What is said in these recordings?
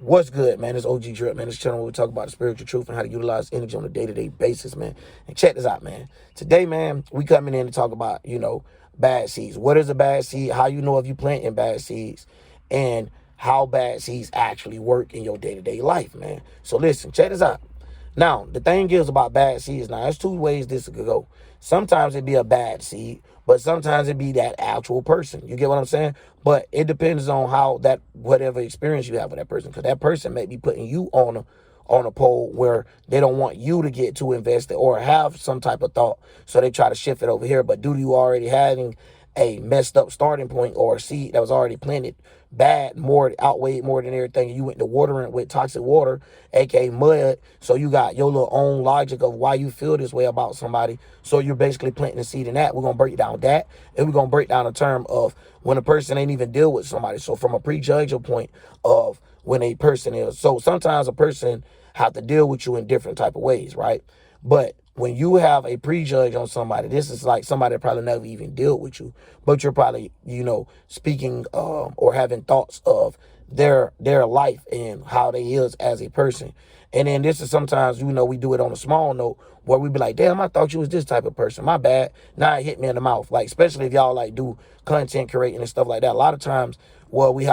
What's good, man? It's OG Drip, man. This channel where we talk about the spiritual truth and how to utilize energy on a day-to-day basis, man. And check this out, man. Today, man, we coming in to talk about, bad seeds. What is a bad seed? How you know if you planting bad seeds? And how bad seeds actually work in your day-to-day life, man. So listen, check this out. Now, the thing is about bad seeds, now, there's two ways this could go. Sometimes it'd be a bad seed, but sometimes it'd be that actual person. You get what I'm saying? But it depends on how that, whatever experience you have with that person, because that person may be putting you on a pole where they don't want you to get too invested or have some type of thought. So they try to shift it over here. But due to you already having a messed up starting point or a seed that was already planted bad, more outweighed more than everything, you went to watering with toxic water, aka mud, so you got your little own logic of why you feel this way about somebody. So you're basically planting a seed in that. We're gonna break down that, and we're gonna break down the term of when a person ain't even deal with somebody. So from a prejudging point of when a person is, so sometimes a person have to deal with you in different type of ways, right? But when you have a prejudge on somebody, this is like somebody that probably never even dealt with you, but you're probably, speaking or having thoughts of their life and how they is as a person. And then this is sometimes, we do it on a small note where we be like, damn, I thought you was this type of person. My bad. Now it hit me in the mouth. Like, especially if y'all like do content creating and stuff like that. A lot of times where we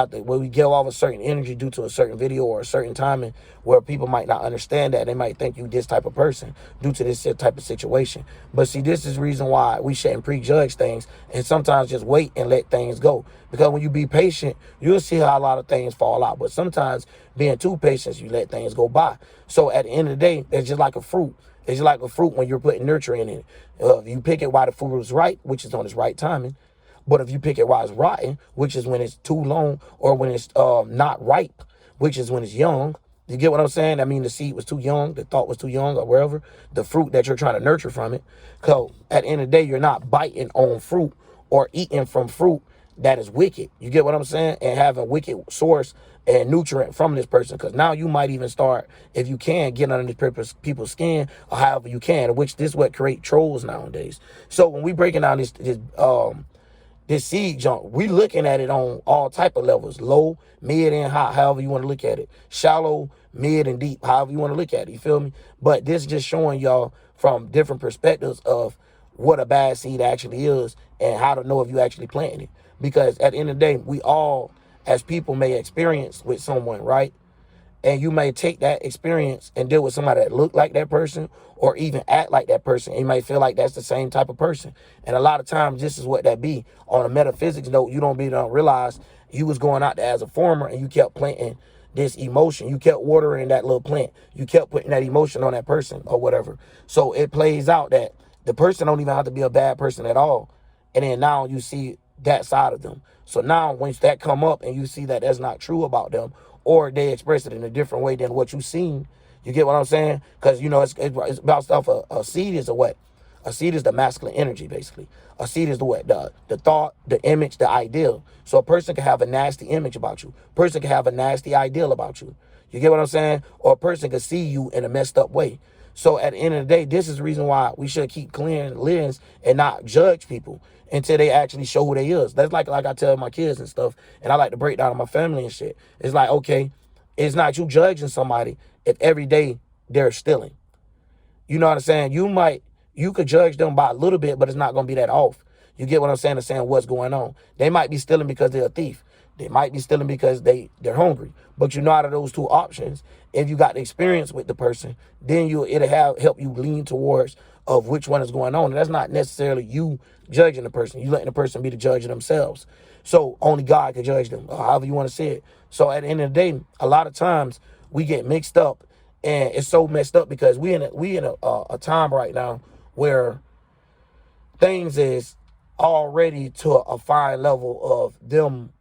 give off a certain energy due to a certain video or a certain timing where people might not understand that. They might think you this type of person due to this type of situation. But see, this is the reason why we shouldn't prejudge things and sometimes just wait and let things go. Because when you be patient, you'll see how a lot of things fall out. But sometimes being too patient, you let things go by. So at the end of the day, it's just like a fruit. It's just like a fruit when you're putting nutrient in it. You pick it while the fruit is right, which is on its right timing. But if you pick it while it's rotten, which is when it's too long, or when it's not ripe, which is when it's young, you get what I'm saying? I mean, the seed was too young, the thought was too young, or wherever, the fruit that you're trying to nurture from it. So at the end of the day, you're not biting on fruit or eating from fruit that is wicked. You get what I'm saying? And have a wicked source and nutrient from this person. Because now you might even start, if you can, get under people's skin, or however you can, which this is what create trolls nowadays. So when we breaking down this seed junk, we looking at it on all type of levels, low, mid, and high, however you want to look at it. Shallow, mid, and deep, however you want to look at it, you feel me? But this just showing y'all from different perspectives of what a bad seed actually is and how to know if you actually planting it. Because at the end of the day, we all, as people, may experience with someone, right? And you may take that experience and deal with somebody that look like that person or even act like that person. And you might feel like that's the same type of person. And a lot of times, this is what that be. On a metaphysics note, you don't realize you was going out there as a farmer and you kept planting this emotion. You kept watering that little plant. You kept putting that emotion on that person or whatever. So it plays out that the person don't even have to be a bad person at all. And then now you see that side of them. So now once that come up and you see that that's not true about them, or they express it in a different way than what you've seen, you get what I'm saying? Because, it's about stuff. A seed is a what? A seed is the masculine energy, basically. A seed is the what? The thought, the image, the ideal. So a person can have a nasty image about you. A person can have a nasty ideal about you. You get what I'm saying? Or a person can see you in a messed up way. So at the end of the day, this is the reason why we should keep clear lens and not judge people until they actually show who they is. That's like I tell my kids and stuff, and I like to break down on my family and shit. It's like, okay, it's not you judging somebody if every day they're stealing. You know what I'm saying? You could judge them by a little bit, but it's not going to be that off. You get what I'm saying? And saying what's going on. They might be stealing because they're a thief. They might be stealing because they're hungry. But out of those two options, if you got the experience with the person, then it'll help you lean towards of which one is going on. And that's not necessarily you judging the person. You letting the person be the judge of themselves. So only God can judge them, or however you want to say it. So at the end of the day, a lot of times we get mixed up, and it's so messed up because we in a time right now where things is already to a fine level of them,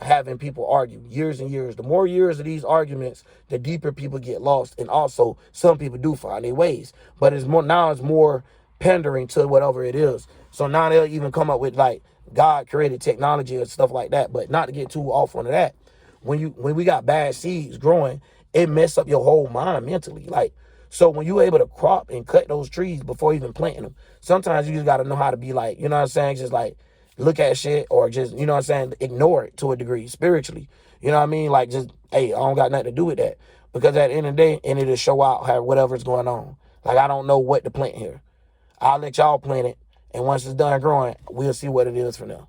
having people argue years and years. The more years of these arguments, the deeper people get lost. And also some people do find their ways, but it's more pandering to whatever it is. So now they'll even come up with like God created technology and stuff like that. But not to get too off on that. When we got bad seeds growing, it mess up your whole mind mentally. Like, so when you're able to crop and cut those trees before even planting them, sometimes you just got to know how to be like, you know what I'm saying? Just like look at shit or just, you know what I'm saying? Ignore it to a degree spiritually. You know what I mean? Like just hey, I don't got nothing to do with that. Because at the end of the day, and it'll show out how whatever's going on. Like, I don't know what to plant here. I'll let y'all plant it, and once it's done growing, we'll see what it is for now.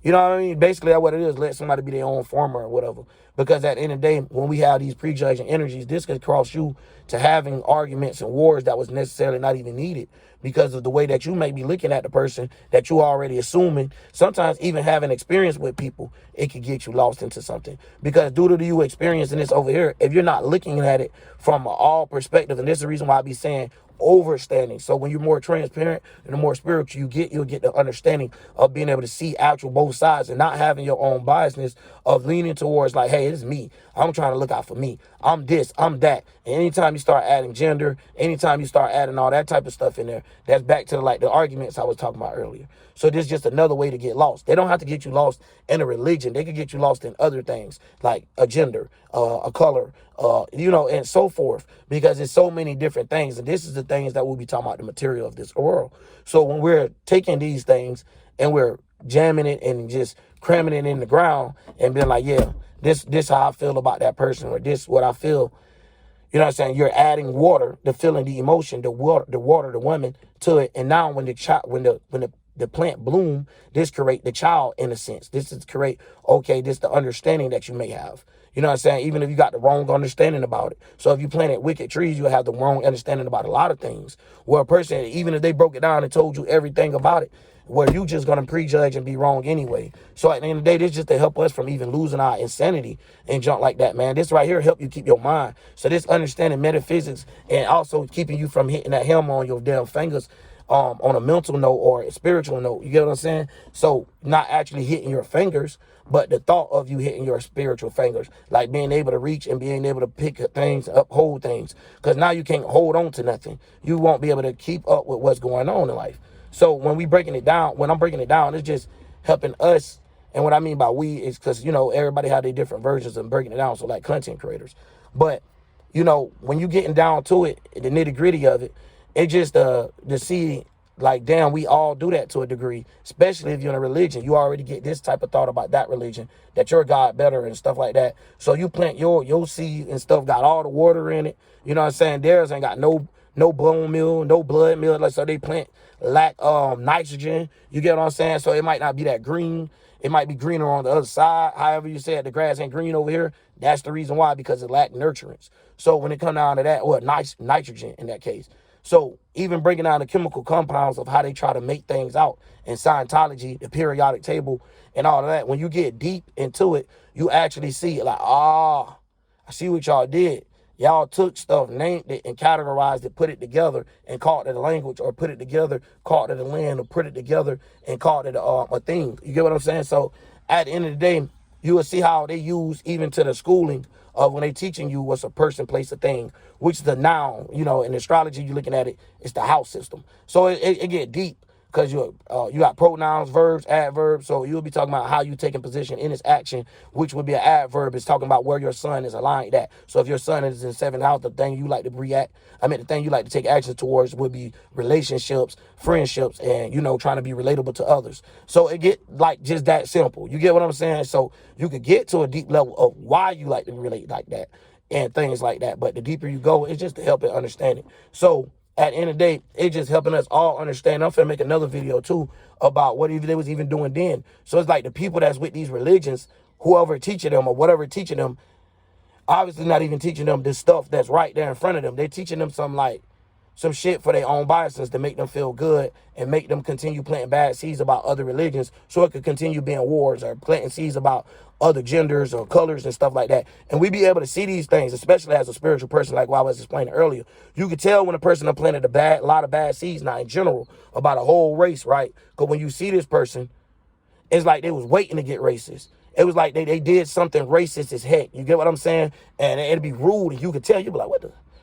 You know what I mean? Basically, that's what it is. Let somebody be their own farmer or whatever. Because at the end of the day, when we have these prejudging energies, this can cross you to having arguments and wars that was necessarily not even needed because of the way that you may be looking at the person that you already assuming. Sometimes even having experience with people, it could get you lost into something. Because due to you experiencing this over here, if you're not looking at it from all perspective, and this is the reason why I be saying overstanding. So when you're more transparent and the more spiritual you get, you'll get the understanding of being able to see actual both sides and not having your own biasness of leaning towards like, hey, it's me. I'm trying to look out for me. I'm this, I'm that. And anytime you start adding gender, anytime you start adding all that type of stuff in there, that's back to like the arguments I was talking about earlier. So this is just another way to get lost. They don't have to get you lost in a religion. They can get you lost in other things like a gender, a color, and so forth, because there's so many different things. And this is the things that we'll be talking about, the material of this world. So when we're taking these things and we're jamming it and just cramming it in the ground and being like, yeah, this how I feel about that person, or this what I feel. You know what I'm saying? You're adding water, the feeling, the emotion, the woman to it. And now when the plant bloom, this create the child in a sense. This is create, okay, this the understanding that you may have. You know what I'm saying? Even if you got the wrong understanding about it. So if you planted wicked trees, you'll have the wrong understanding about a lot of things. Where a person, even if they broke it down and told you everything about it, where you just going to prejudge and be wrong anyway. So at the end of the day, this is just to help us from even losing our insanity and junk like that, man. This right here help you keep your mind. So this understanding metaphysics and also keeping you from hitting that hammer on your damn fingers on a mental note or a spiritual note. You get what I'm saying? So not actually hitting your fingers, but the thought of you hitting your spiritual fingers, like being able to reach and being able to pick things, uphold things. Because now you can't hold on to nothing. You won't be able to keep up with what's going on in life. So when I'm breaking it down, it's just helping us. And what I mean by we is because, everybody have their different versions of breaking it down. So like content creators. But, when you getting down to it, the nitty gritty of it, it just to see like, damn, we all do that to a degree, especially if you're in a religion. You already get this type of thought about that religion, that your God better and stuff like that. So you plant your seed and stuff, got all the water in it. You know what I'm saying? Theirs ain't got no bone meal, no blood meal. Like, so they plant lack nitrogen. You get what I'm saying? So it might not be that green. It might be greener on the other side. However you said, the grass ain't green over here. That's the reason why, because it lacked nutrients. So when it come down to that, nitrogen in that case. So even breaking down the chemical compounds of how they try to make things out in Scientology, the periodic table and all of that, when you get deep into it, you actually see like, I see what y'all did. Y'all took stuff, named it, and categorized it, put it together, and called it a language, or put it together, called it a land, or put it together and called it a thing. You get what I'm saying? So at the end of the day, you will see how they use even to the schooling of when they teaching you what's a person, place, a thing, which is the noun. In astrology, you're looking at it, it's the house system. So it get deep. Because you got pronouns, verbs, adverbs. So you'll be talking about how you taking position in this action, which would be an adverb. Is talking about where your sun is aligned at. So if your sun is in 7th house, the thing you like to the thing you like to take action towards would be relationships, friendships, and, trying to be relatable to others. So it get like just that simple. You get what I'm saying? So you could get to a deep level of why you like to relate like that and things like that. But the deeper you go, it's just to help it understand it. So at the end of the day, it's just helping us all understand. I'm finna make another video too about what even they was even doing then. So it's like the people that's with these religions, whoever teaching them or whatever teaching them, obviously not even teaching them the stuff that's right there in front of them. They're teaching them some shit for their own biases to make them feel good and make them continue planting bad seeds about other religions so it could continue being wars, or planting seeds about other genders or colors and stuff like that. And we be able to see these things, especially as a spiritual person, like what I was explaining earlier. You could tell when a person done planted a lot of bad seeds, not in general, about a whole race, right? Because when you see this person, it's like they was waiting to get racist. It was like they did something racist as heck. You get what I'm saying? And it'd be rude, and you could tell. You'd be like,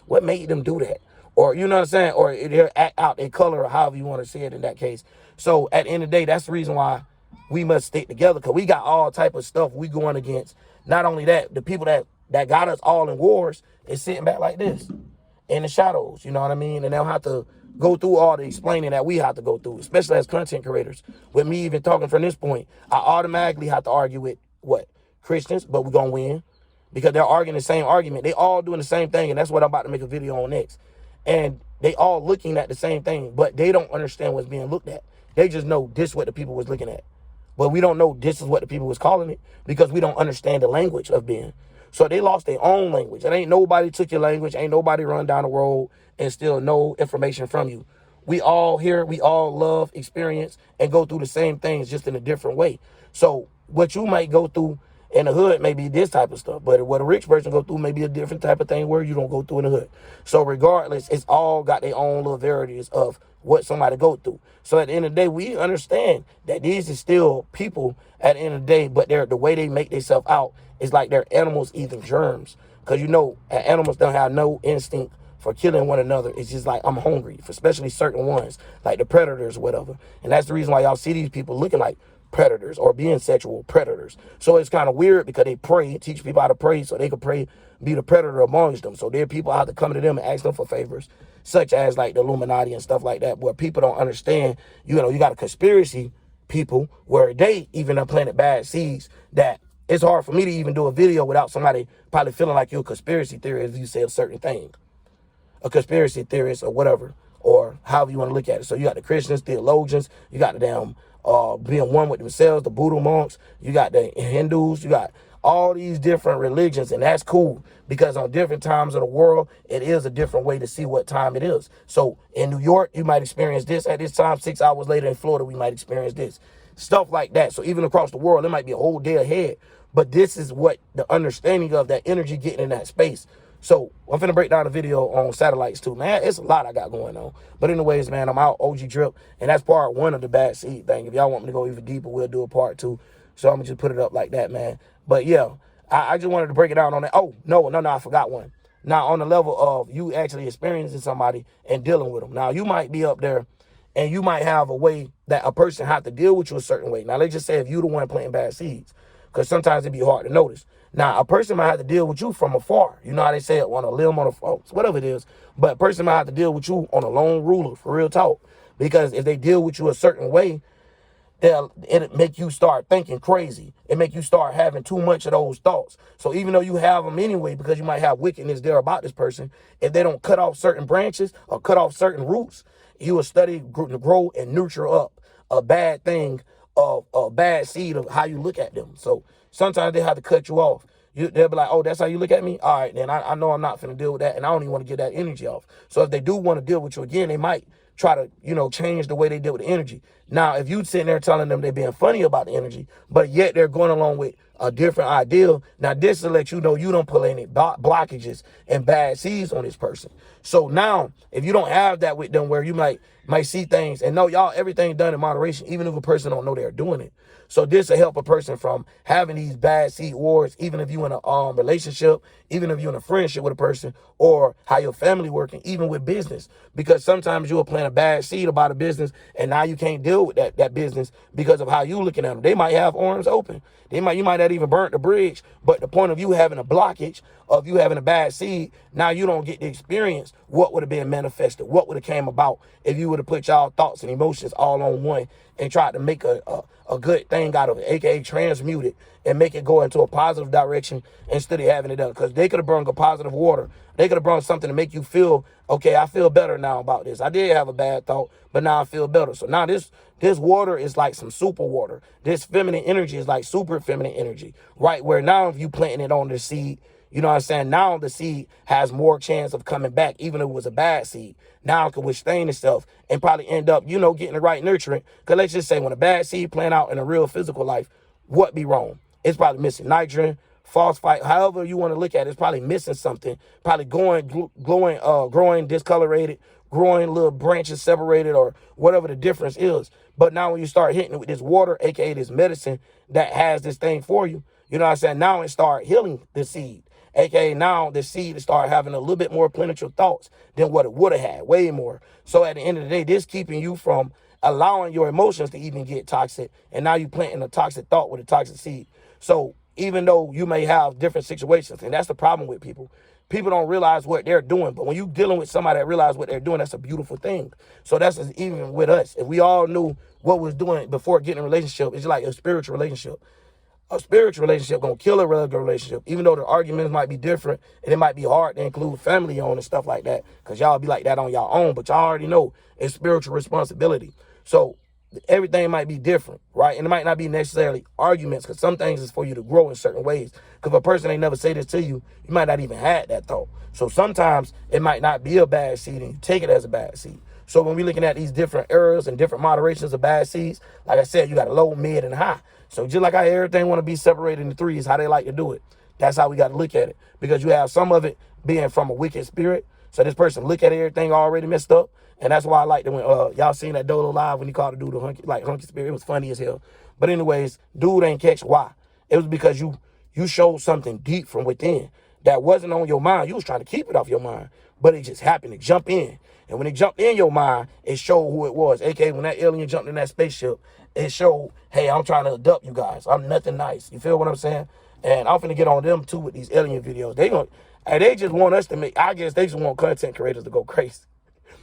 what made them do that? Or, you know what I'm saying? Or they'll act out their color, or however you want to say it in that case. So at the end of the day, that's the reason why we must stick together, because we got all type of stuff we going against. Not only that, the people that got us all in wars is sitting back like this in the shadows, you know what I mean? And they'll have to go through all the explaining that we have to go through, especially as content creators. With me even talking from this point, I automatically have to argue with Christians, but we're going to win. because they're arguing the same argument. They all doing the same thing, and that's what I'm about to make a video on next. And they all looking at the same thing, but they don't understand what's being looked at. They just know this is what the people was looking at. But we don't know this is what the people was calling it because we don't understand the language of being. So they lost their own language. And ain't nobody took your language. Ain't nobody run down the road and steal no information from you. We all here, we all love, experience, and go through the same things just in a different way. So what you might go through in the hood may be this type of stuff, but what a rich person go through may be a different type of thing where you don't go through in the hood. So regardless, it's all got their own little varieties of what somebody go through. So at the end of the day, we understand that these is still people at the end of the day, but the way they make themselves out is like they're animals eating germs. Because you know, animals don't have no instinct for killing one another. It's just like, I'm hungry, for especially certain ones, like the predators or whatever. And that's the reason why y'all see these people looking like predators or being sexual predators. So it's kind of weird because they pray, teach people how to pray so they can pray, be the predator amongst them. So there are people out there coming to them and ask them for favors, such as like the Illuminati and stuff like that, where people don't understand, you know, you got a conspiracy people where they even are planting bad seeds that it's hard for me to even do a video without somebody probably feeling like you're a conspiracy theorist if you say a certain thing. A conspiracy theorist or whatever, or however you want to look at it. So you got the Christians, theologians, you got the damn being one with themselves, the Buddha monks, you got the Hindus, you got all these different religions, and that's cool because on different times of the world, it is a different way to see what time it is. So in New York, you might experience this at this time. 6 hours later in Florida, we might experience this. Stuff like that. So even across the world, it might be a whole day ahead. But this is what the understanding of that energy getting in that space. So I'm finna break down a video on satellites too, man. It's a lot I got going on. But anyways, man, I'm out, OG Drip, and that's part 1 of the bad seed thing. If y'all want me to go even deeper, we'll do a part 2. So I'm gonna just put it up like that, man. But yeah, I just wanted to break it down on that. Oh, no, I forgot one. Now, on the level of you actually experiencing somebody and dealing with them. Now, you might be up there and you might have a way that a person have to deal with you a certain way. Now, let's just say if you the one planting bad seeds, because sometimes it'd be hard to notice. Now, a person might have to deal with you from afar. You know how they say it, on a limb, on a whatever it is. But a person might have to deal with you on a lone ruler, for real talk. Because if they deal with you a certain way, it'll make you start thinking crazy. It make you start having too much of those thoughts. So even though you have them anyway, because you might have wickedness there about this person, if they don't cut off certain branches or cut off certain roots, you will study, grow, and nurture up a bad thing of a bad seed of how you look at them. So sometimes they have to cut you off. They'll be like, oh, that's how you look at me? All right, then I know I'm not finna deal with that, and I don't even want to get that energy off. So if they do want to deal with you again, they might try to, you know, change the way they deal with the energy. Now, if you sitting there telling them they're being funny about the energy, but yet they're going along with a different ideal, now this will let you know you don't pull any blockages and bad seeds on this person. So now, if you don't have that with them where you might see things, and know y'all, everything done in moderation, even if a person don't know they're doing it. So this will help a person from having these bad seed wars, even if you in a relationship, even if you're in a friendship with a person, or how your family working, even with business. Because sometimes you will plant a bad seed about a business, and now you can't deal with that business because of how you looking at them. They might have arms open. You might not even burnt the bridge, but the point of you having a blockage, of you having a bad seed, now you don't get to experience what would have been manifested, what would have came about if you would have put y'all thoughts and emotions all on one and tried to make a good thing out of it, aka transmute it and make it go into a positive direction instead of having it done. Because they could have brought a positive water. They could have brought something to make you feel, okay, I feel better now about this. I did have a bad thought, but now I feel better. So now this water is like some super water. This feminine energy is like super feminine energy, right? Where now if you planting it on the seed, you know what I'm saying? Now the seed has more chance of coming back, even if it was a bad seed. Now it can withstand itself and probably end up, you know, getting the right nutrient. Because let's just say when a bad seed plant out in a real physical life, what be wrong? It's probably missing nitrogen, phosphite, however you want to look at it, it's probably missing something, probably growing discolorated, growing little branches separated or whatever the difference is. But now when you start hitting it with this water, aka this medicine that has this thing for you, you know what I'm saying? Now it start healing the seed. AKA now the seed start having a little bit more plentiful thoughts than what it would have had, way more. So at the end of the day, this keeping you from allowing your emotions to even get toxic. And now you planting a toxic thought with a toxic seed. So even though you may have different situations, and that's the problem with people. People don't realize what they're doing. But when you dealing with somebody that realize what they're doing, that's a beautiful thing. So that's even with us. If we all knew what we was doing before getting a relationship, it's like a spiritual relationship. A spiritual relationship gonna kill a regular relationship, even though the arguments might be different and it might be hard to include family on and stuff like that, because y'all be like that on y'all own, but y'all already know it's spiritual responsibility. So everything might be different, right? And it might not be necessarily arguments, because some things is for you to grow in certain ways. Because if a person ain't never say this to you, you might not even had that thought. So sometimes it might not be a bad seed and you take it as a bad seed. So when we're looking at these different eras and different moderations of bad seeds, like I said, you got a low, mid, and high. So just like how everything want to be separated into threes, how they like to do it, that's how we got to look at it. Because you have some of it being from a wicked spirit. So this person look at everything already messed up. And that's why I like that when y'all seen that Dolo live when he called the dude a hunky spirit. It was funny as hell. But anyways, dude ain't catch why. It was because you showed something deep from within that wasn't on your mind. You was trying to keep it off your mind, but it just happened to jump in. And when it jumped in your mind, it showed who it was. AKA when that alien jumped in that spaceship, it showed, hey, I'm trying to abduct you guys. I'm nothing nice. You feel what I'm saying? And I'm finna get on them too with these alien videos. They just want us to make, I guess they just want content creators to go crazy.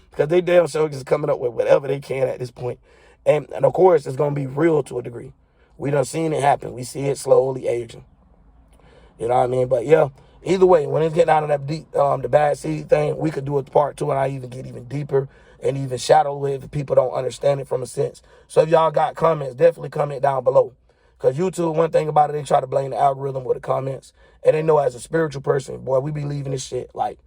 Because they damn sure just coming up with whatever they can at this point. And of course, it's going to be real to a degree. We done seen it happen. We see it slowly aging. You know what I mean? But yeah, either way, when it's getting out of that deep, the bad seed thing, we could do a part two, and I even get even deeper and even shadow with if people don't understand it from a sense. So if y'all got comments, definitely comment down below. Because YouTube, one thing about it, they try to blame the algorithm with the comments. And they know as a spiritual person, boy, we be leaving this shit like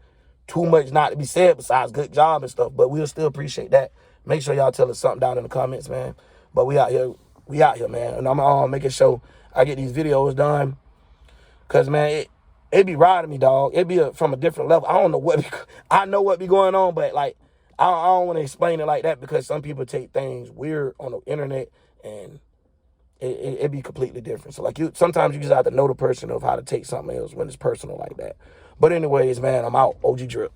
too much not to be said besides good job and stuff. But we'll still appreciate that. Make sure y'all tell us something down in the comments, man. But we out here, man. And I'm making sure I get these videos done. Because, man, it be riding me, dog. It be from a different level. I don't know I know what be going on, but, like, I don't want to explain it like that because some people take things weird on the internet and it be completely different. So, like, sometimes you just have to know the person of how to take something else when it's personal like that. But anyways, man, I'm out. OG Drip.